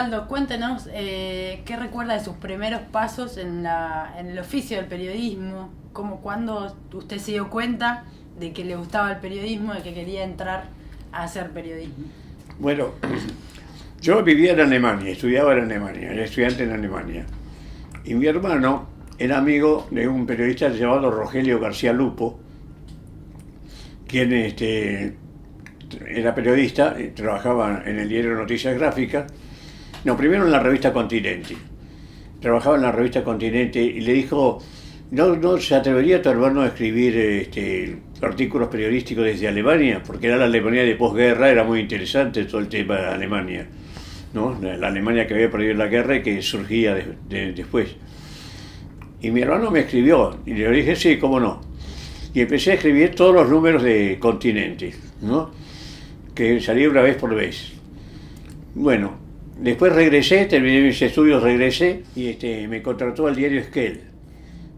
Osvaldo, cuéntenos qué recuerda de sus primeros pasos en el oficio del periodismo, cuándo usted se dio cuenta de que le gustaba el periodismo, de que quería entrar a hacer periodismo. Bueno, yo vivía en Alemania, estudiaba en Alemania, era estudiante en Alemania. Y mi hermano era amigo de un periodista llamado Rogelio García Lupo, quien era periodista, trabajaba en el diario Noticias Gráficas. No, primero en la revista Continente. Trabajaba en la revista Continente y le dijo, ¿no se atrevería tu hermano a escribir artículos periodísticos desde Alemania? Porque era la Alemania de posguerra, era muy interesante todo el tema de Alemania, ¿no? La Alemania que había perdido la guerra y que surgía después. Y mi hermano me escribió y le dije, sí, cómo no. Y empecé a escribir todos los números de Continente, ¿no? Que salía una vez por vez. Bueno, después regresé, terminé mis estudios, regresé y me contrató al diario Esquel.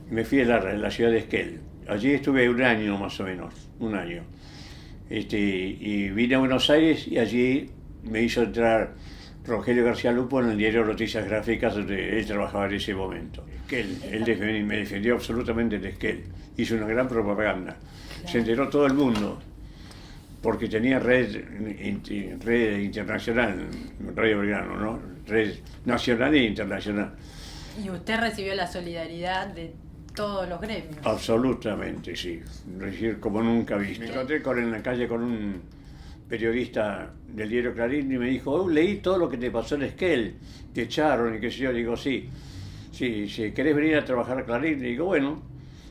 Me fui a la ciudad de Esquel. Allí estuve un año más o menos, un año. Y vine a Buenos Aires y allí me hizo entrar Rogelio García Lupo en el diario Noticias Gráficas, donde él trabajaba en ese momento. Esquel, me defendió absolutamente de Esquel. Hizo una gran propaganda. Claro. Se enteró todo el mundo, porque tenía red internacional, Radio Belgrano, ¿no? Red nacional e internacional. ¿Y usted recibió la solidaridad de todos los gremios? Absolutamente, sí. Recibir como nunca visto. Me encontré en la calle con un periodista del diario Clarín y me dijo, leí todo lo que te pasó en Esquel, te echaron y qué sé yo. Digo, sí, querés venir a trabajar a Clarín. Le digo, bueno,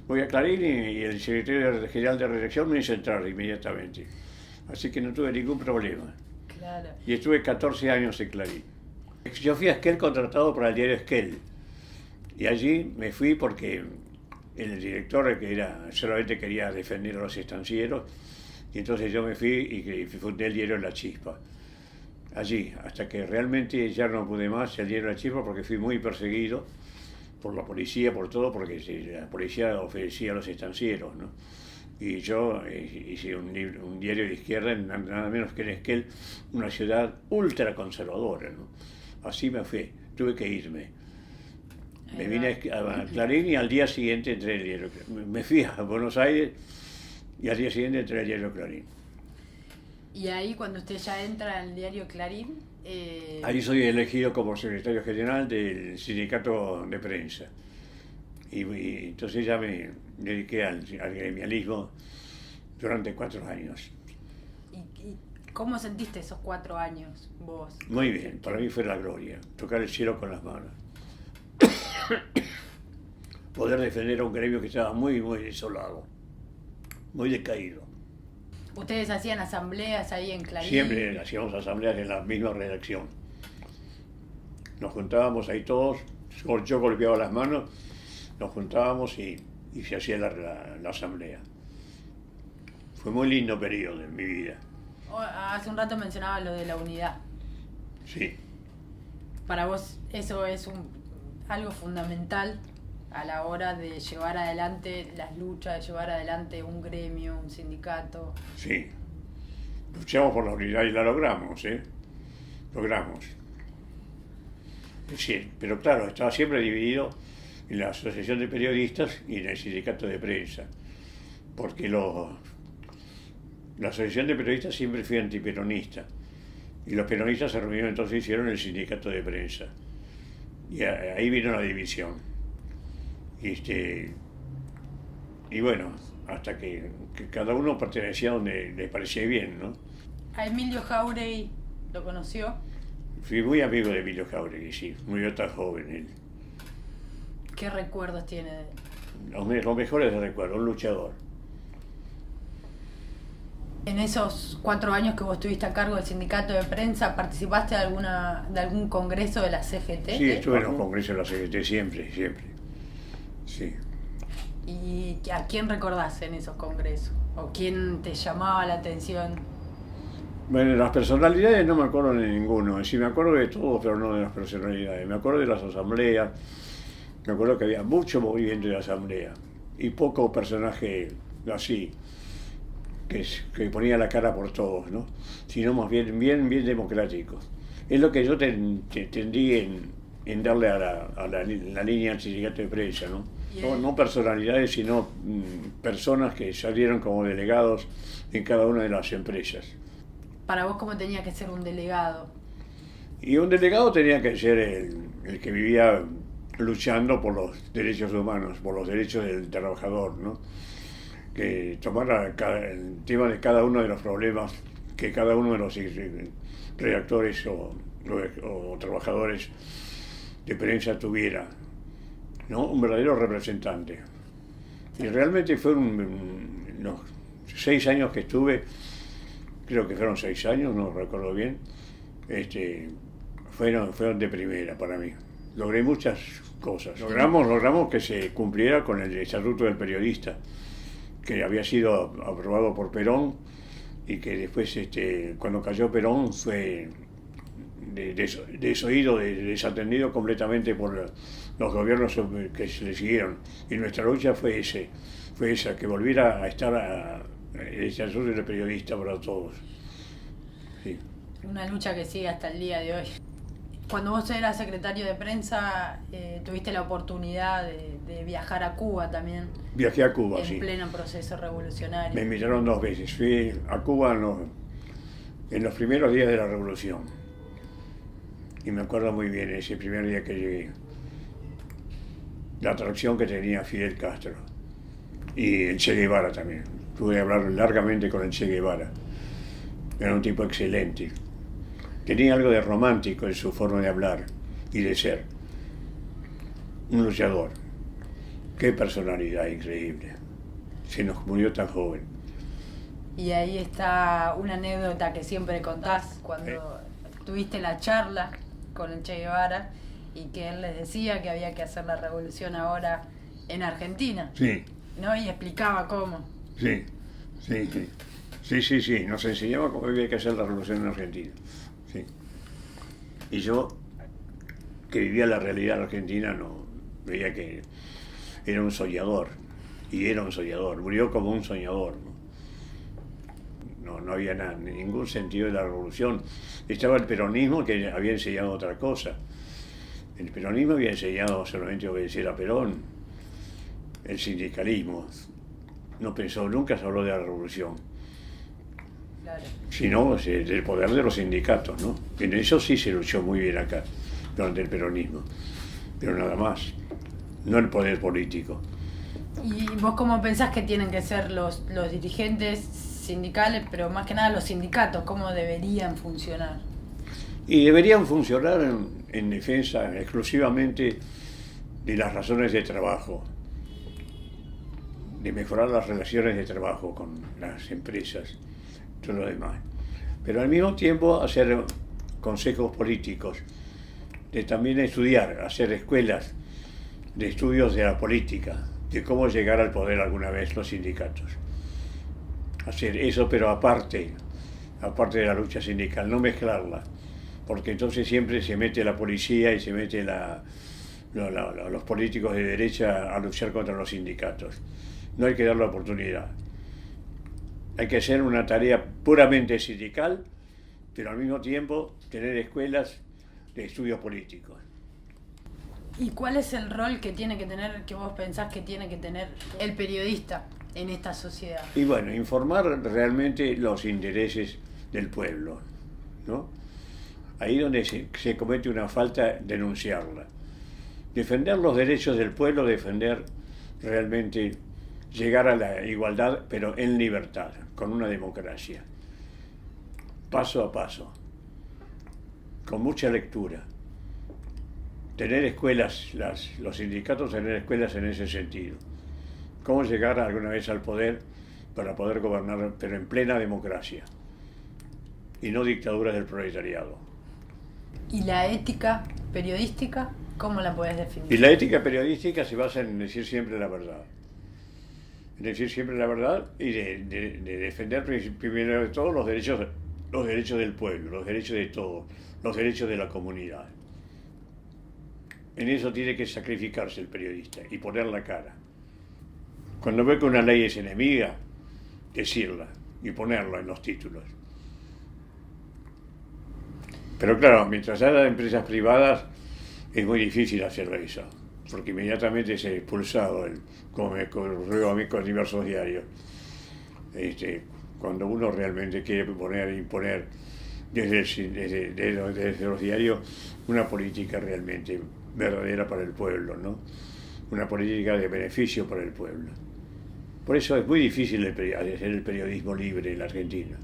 voy a Clarín y el secretario general de redacción me hizo entrar inmediatamente. Así que no tuve ningún problema. Claro. Y estuve 14 años en Clarín. Yo fui a Esquel contratado por el diario Esquel. Y allí me fui porque el director solamente quería defender a los estancieros. Y entonces yo me fui y fundé el diario La Chispa. Allí, hasta que realmente ya no pude más el diario La Chispa porque fui muy perseguido por la policía, por todo, porque la policía ofrecía a los estancieros, ¿no? Y yo hice un diario de izquierda, nada menos que en Esquel, una ciudad ultraconservadora, ¿no? Así me fui, tuve que irme. Me vine a Clarín y al día siguiente entré el diario. Me fui a Buenos Aires y al día siguiente entré el diario Clarín. Y ahí cuando usted ya entra en el diario Clarín... Ahí soy elegido como secretario general del sindicato de prensa. Y entonces ya me dediqué al gremialismo durante 4 años. ¿Y cómo sentiste esos 4 años vos? Muy bien, para mí fue la gloria, tocar el cielo con las manos. Poder defender a un gremio que estaba muy, muy desolado, muy decaído. ¿Ustedes hacían asambleas ahí en Clarín? Siempre hacíamos asambleas en la misma redacción. Nos juntábamos ahí todos, yo golpeaba las manos, nos juntábamos y se hacía la asamblea. Fue muy lindo periodo en mi vida. Hace un rato mencionaba lo de la unidad. Sí. Para vos eso es algo fundamental a la hora de llevar adelante las luchas, de llevar adelante un gremio, un sindicato. Sí. Luchamos por la unidad y la logramos, Logramos. Sí, pero claro, estaba siempre dividido en la Asociación de Periodistas y en el Sindicato de Prensa, porque la Asociación de Periodistas siempre fue antiperonista, y los peronistas se reunieron entonces y hicieron el Sindicato de Prensa, y ahí vino la división. Y bueno, hasta que cada uno pertenecía a donde le parecía bien, ¿no? ¿A Emilio Jáuregui lo conoció? Fui muy amigo de Emilio Jáuregui, sí, murió tan joven él. ¿Qué recuerdos tiene de él? Los mejores recuerdos, un luchador. En esos 4 años que vos estuviste a cargo del sindicato de prensa, ¿participaste de algún congreso de la CGT? Sí, estuve en los congresos de la CGT siempre. Sí. ¿Y a quién recordás en esos congresos? ¿O quién te llamaba la atención? Bueno, las personalidades no me acuerdo de ninguno. Sí, me acuerdo de todos, pero no de las personalidades. Me acuerdo de las asambleas. Me acuerdo que había mucho movimiento de la asamblea y poco personaje así que ponía la cara por todos, ¿no? Sino más bien democrático. Es lo que yo tendí en darle a la línea al sindicato de prensa, ¿no? No personalidades, sino personas que salieron como delegados en cada una de las empresas. Para vos, ¿cómo tenía que ser un delegado? Y un delegado tenía que ser el que vivía luchando por los derechos humanos, por los derechos del trabajador, ¿no? Que tomara el tema de cada uno de los problemas que cada uno de los redactores o trabajadores de prensa tuviera, ¿no? Un verdadero representante. Y realmente fueron los 6 años que estuve, creo que fueron 6 años, no recuerdo bien, fueron de primera para mí. Logré muchas cosas. Logramos que se cumpliera con el Estatuto del Periodista, que había sido aprobado por Perón y que después, cuando cayó Perón, fue desoído, desatendido completamente por los gobiernos que se le siguieron. Y nuestra lucha fue esa, que volviera a estar el Estatuto del Periodista para todos. Sí. Una lucha que sigue hasta el día de hoy. Cuando vos eras secretario de prensa, tuviste la oportunidad de viajar a Cuba también. Viajé a Cuba, sí. En pleno proceso revolucionario. Me invitaron 2 veces. Fui a Cuba en los primeros días de la revolución. Y me acuerdo muy bien ese primer día que llegué. La atracción que tenía Fidel Castro. Y el Che Guevara también. Pude hablar largamente con el Che Guevara. Era un tipo excelente. Tenía algo de romántico en su forma de hablar y de ser. Un luchador. Qué personalidad increíble. Se nos murió tan joven. Y ahí está una anécdota que siempre contás cuando tuviste la charla con el Che Guevara y que él les decía que había que hacer la revolución ahora en Argentina. Sí. ¿No? Y explicaba cómo. Sí. Nos enseñaba cómo había que hacer la revolución en Argentina. Sí. Y yo, que vivía la realidad argentina, no veía que era un soñador. Y era un soñador. Murió como un soñador, ¿no? No había ningún sentido de la revolución. Estaba el peronismo, que había enseñado otra cosa. El peronismo había enseñado solamente a obedecer a Perón. El sindicalismo no pensó, nunca se habló de la revolución. Claro. Sino del poder de los sindicatos, ¿no? En eso sí se luchó muy bien acá, durante el peronismo. Pero nada más. No el poder político. ¿Y vos cómo pensás que tienen que ser los dirigentes sindicales, pero más que nada los sindicatos, cómo deberían funcionar? Y deberían funcionar en defensa exclusivamente de las razones de trabajo, de mejorar las relaciones de trabajo con las empresas, todo lo demás. Pero al mismo tiempo hacer consejos políticos, de también estudiar, hacer escuelas de estudios de la política, de cómo llegar al poder alguna vez los sindicatos. Hacer eso, pero aparte de la lucha sindical, no mezclarla, porque entonces siempre se mete la policía y se mete los políticos de derecha a luchar contra los sindicatos. No hay que dar la oportunidad. Hay que hacer una tarea puramente sindical, pero al mismo tiempo tener escuelas de estudios políticos. ¿Y cuál es el rol que tiene que tener, que vos pensás que tiene que tener el periodista en esta sociedad? Y bueno, informar realmente los intereses del pueblo, ¿no? Ahí donde se comete una falta, denunciarla. Defender los derechos del pueblo, defender realmente llegar a la igualdad, pero en libertad, con una democracia. Paso a paso, con mucha lectura. Tener escuelas, los sindicatos tener escuelas en ese sentido. Cómo llegar alguna vez al poder para poder gobernar, pero en plena democracia. Y no dictadura del proletariado. ¿Y la ética periodística, cómo la podés definir? Y la ética periodística se basa en decir siempre la verdad. En decir siempre la verdad y de defender primero de todo los derechos del pueblo, los derechos de todos, los derechos de la comunidad. En eso tiene que sacrificarse el periodista y poner la cara. Cuando ve que una ley es enemiga, decirla y ponerla en los títulos. Pero claro, mientras haya empresas privadas es muy difícil hacer eso, porque inmediatamente es expulsado, como me ocurrió a mí con diversos diarios. Cuando uno realmente quiere imponer desde los diarios una política realmente verdadera para el pueblo, ¿no? Una política de beneficio para el pueblo. Por eso es muy difícil hacer el periodismo libre en la Argentina.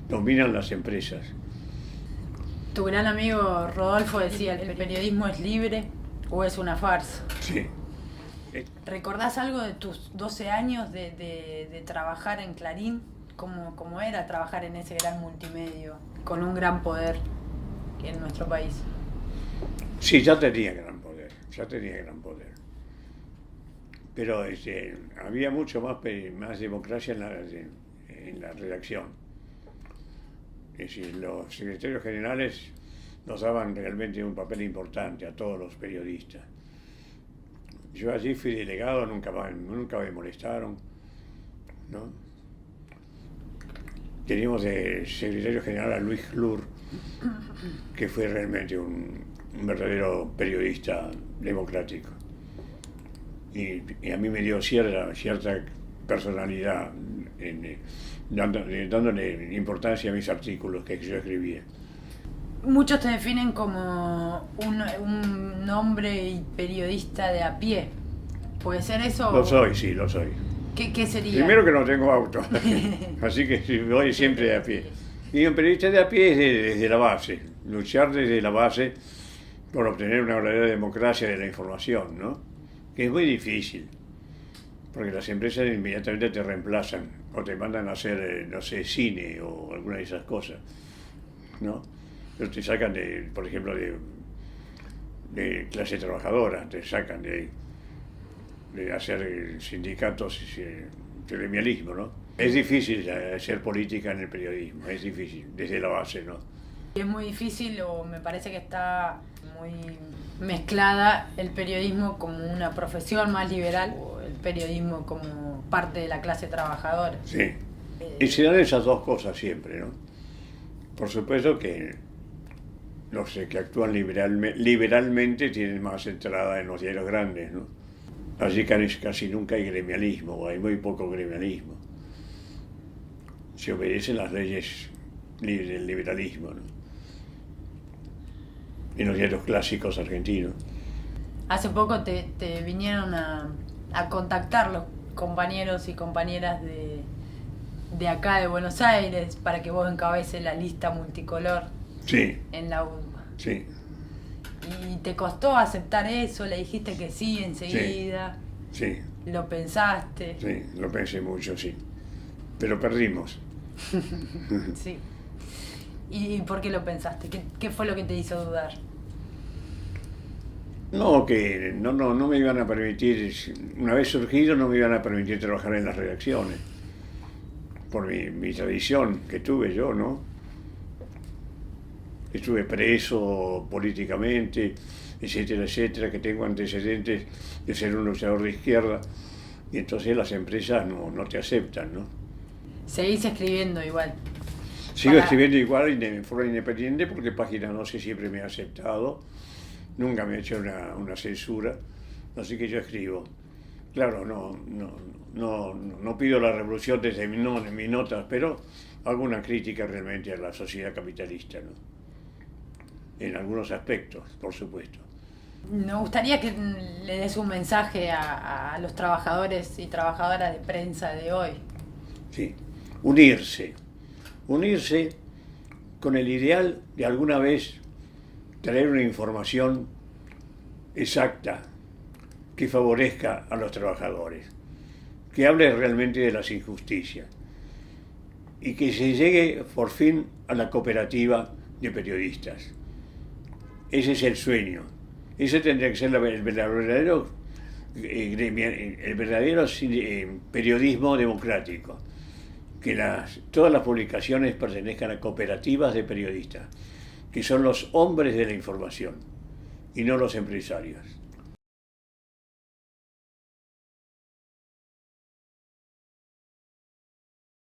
Dominan las empresas. Tu gran amigo Rodolfo decía, ¿el periodismo es libre o es una farsa? Sí. ¿Recordás algo de tus 12 años de trabajar en Clarín? ¿Cómo era trabajar en ese gran multimedio, con un gran poder en nuestro país? Sí, ya tenía gran poder. Pero había mucho más democracia en la redacción. Es decir, los secretarios generales nos daban realmente un papel importante a todos los periodistas. Yo allí fui delegado, nunca me molestaron, ¿no? Teníamos de secretario general a Luis Klur, que fue realmente un verdadero periodista democrático. Y a mí me dio cierta personalidad, dándole importancia a mis artículos que yo escribía. Muchos te definen como un hombre y periodista de a pie. ¿Puede ser eso? Lo soy, sí, lo soy. ¿Qué sería? Primero que no tengo auto, así que voy siempre de a pie. Y un periodista de a pie es desde la base, luchar desde la base por obtener una verdadera democracia de la información, ¿no? Que es muy difícil, porque las empresas inmediatamente te reemplazan o te mandan a hacer, no sé, cine o alguna de esas cosas, ¿no? Pero te sacan, por ejemplo, de clase trabajadora, te sacan de hacer sindicatos, gremialismo, ¿no? Es difícil hacer política en el periodismo, es difícil, desde la base, ¿no? Es muy difícil, o me parece que está muy mezclada el periodismo como una profesión más liberal o el periodismo como parte de la clase trabajadora. Sí, y se dan esas dos cosas siempre, ¿no? Por supuesto que los que actúan liberalmente tienen más entrada en los diarios grandes, ¿no? Allí casi nunca hay gremialismo, o hay muy poco gremialismo. Se obedecen las leyes del liberalismo, ¿no? En los diarios clásicos argentinos. Hace poco te vinieron a contactar los compañeros y compañeras de acá de Buenos Aires para que vos encabeces la lista multicolor. Sí. En la UMBA. Sí. ¿Y te costó aceptar eso? ¿Le dijiste que sí enseguida? Sí. ¿Lo pensaste? Sí, lo pensé mucho, sí. Pero perdimos. Sí. ¿Y por qué lo pensaste? ¿Qué fue lo que te hizo dudar? No, que no me iban a permitir, una vez surgido, no me iban a permitir trabajar en las redacciones. Por mi tradición que tuve yo, ¿no? Estuve preso políticamente, etcétera, etcétera, que tengo antecedentes de ser un luchador de izquierda, y entonces las empresas no te aceptan, ¿no? Seguís escribiendo igual. Sigo escribiendo igual de forma independiente porque Página 12 siempre me ha aceptado, nunca me ha hecho una censura, así que yo escribo. Claro, no pido la revolución desde mis notas, pero hago una crítica realmente a la sociedad capitalista, ¿no? En algunos aspectos, por supuesto. Me gustaría que le des un mensaje a los trabajadores y trabajadoras de prensa de hoy. Sí, unirse con el ideal de alguna vez traer una información exacta que favorezca a los trabajadores, que hable realmente de las injusticias y que se llegue por fin a la cooperativa de periodistas. Ese es el sueño. Ese tendría que ser el verdadero periodismo democrático. Que todas las publicaciones pertenezcan a cooperativas de periodistas, que son los hombres de la información y no los empresarios.